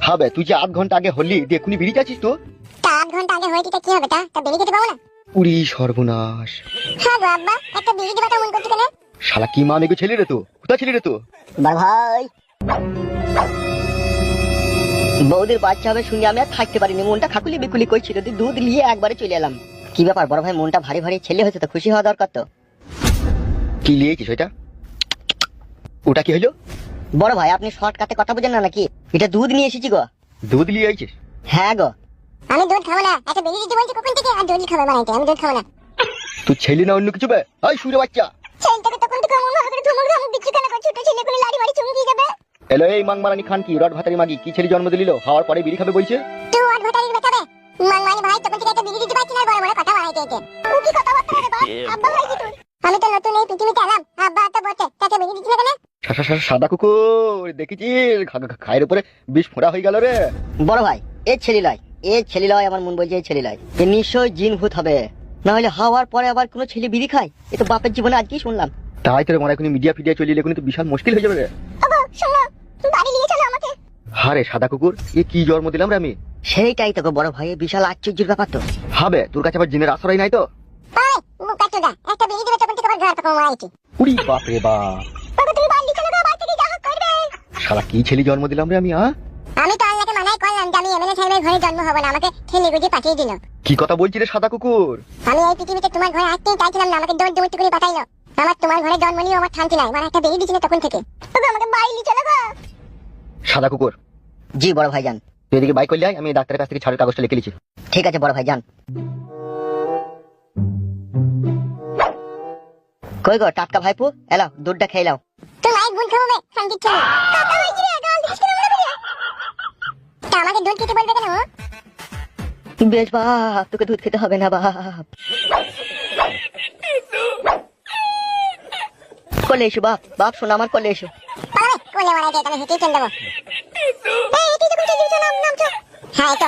হবে তুই যে 8 ঘন্টা আগে হলি দেখুনি বেরিয়ে যাচ্ছিস তো? তা 8 ঘন্টা আগে হয়েছে কি হবে? তা বেরিয়ে যেতে পাবো না? উড়ি সর্বনাশ। হ্যাঁ গো আব্বা, একটা বেরিয়ে যাওয়াটা মন করছে কেন? শালা কি মা মেগো ছেলে রে তো, কোথা ছেলে রে তো? ভাই বৌদির বাচ্চা হবে শুনে আমি আর থাকতে পারিনি, মনটা খাকুলি বিকুলি করছিল, দুধ নিয়ে একবারে চলে এলাম। কি ব্যাপার বড় ভাই, মনটা ভারী ভারী, ছেলে হয়েছে তো খুশি হওয়া দরকার তো। কি লিয়েছিস ওইটা? ওটা কি হলো? বড় ভাই আপনি শর্টকাটে কথা বুঝেন না নাকি? এটা দুধ নিয়ে এসেছি গো। দুধ লিয়ে আইছিস? হ্যাঁ গো। আমি দুধ খাবো না, একটা বেরিয়ে যেতে বলছি কখন থেকে, আর দুধ খাবে বানাইতে, আমি দুধ খাবো না। তুই ছেলে না অন্য কিছু বে? এই শুরে বাচ্চা, ছেলেটাকে তখন থেকে আমার মা করে ধমক ধমক দিচ্ছে কেন? ছোট ছেলে করে লাড়ি মারি চুমকি যাবে। এলো এই মাংমারানি খান কি রড ভাতারি মাগি, কি ছেলে জন্ম দিলিল, হওয়ার পরে বিড়ি খাবে বলছে? তুই আর ভাটারির বেটাবে মাংমানি ভাই, তখন থেকে একটা বেরিয়ে যেতে পারছি না, বড় বড় কথা বানাইতে এতে। ও কি কথা বলতে রে বাপ? আব্বা ভাই কি তুই? আমি তো নতুন এই পৃথিবীতে এলাম, আব্বা তো বটে, তাকে বেরিয়ে দিচ্ছি না কেন? সাদা কুকুর দেখেছিস খায়ের উপরে বিষ ফোঁড়া হয়ে গেল রে। বড় ভাই এ ছেলে লয়, এ ছেলে লয়, আমার মন বলছে এই ছেলে লয়, এ নিশ্চয় জিন ভূত হবে, না হলে হওয়ার পরে আবার কোনো ছেলে বিড়ি খায়? এ তো বাপের জীবনে আজকেই শুনলাম। তাই তোর মনে এখন মিডিয়া ফিডিয়া চলিয়ে এখন তো বিশাল মুশকিল হয়ে যাবে রে। ওগো শোনো, বাড়ি নিয়ে চলো আমাকে। হারে সাদা কুকুর, এ কি জন্ম দিলাম রে আমি? সেইটাই তো গো বড় ভাই, বিশাল আশ্চর্যের ব্যাপার তো। হবে তোর কাছে আবার জিনের আশ্রয় নাই তো? ওই মুকা চোদা, একটা বেরিয়ে দেবে তখন থেকে আবার ঘর পাকা মারাইছি। উড়ি বাপ রে বাপ, ওগো তুমি বাড়ি চলো গো, বাড়ি থেকে যা হোক করবে। শালা কি ছেলে জন্ম দিলাম রে আমি? আমি তো আল্লাহকে মানাই করলাম যে আমি এমএলএ সাহেবের ঘরে জন্ম হব না, আমাকে ঠেলে গুজে পাঠিয়ে দিল। কি কথা বলছিস রে সাদা কুকুর? আমি এই পৃথিবীতে তোমার ঘরে আসতেই চাইছিলাম না, আমাকে দৌড় দৌড় করে পাঠাইলো। আমার তোমার ঘরে জন্ম নিয়েও আমার শান্তি নাই, মানে একটা বেরিয়ে দিচ্ছি না তখন থেকে। ওগো আমাকে বাড়ি নিয়ে চলো গো। সাদা কুকুর, জি বড় ভাই যান। তুই এদিকে বাইক করলে আয়, আমি ডাক্তারের কাছ থেকে ছাড়ের কাগজটা লিখে লিছি। ঠিক আছে বড় ভাই যান। কই গো টাটকা ভাইপু, এলাও দুধটা খেয়ে লাও। তুই মাইক গুণ খাবো বে শান্তি ছিল। কাকা হইছি রে, গাল দিছিস কেন বলে বলে? তা আমাকে দুধ খেতে বলবে কেন? বেশ বাপ, তোকে দুধ খেতে হবে না বাপ। কোলে এসো বাপ, বাপ শোনো আমার কোলে এসো। পালাবে কোলে মারা যায়, তাহলে হেঁটেই চল দেবো। এই তুই তো কোথায় যাচ্ছ? নাম নাম চল। হ্যাঁ এই তো।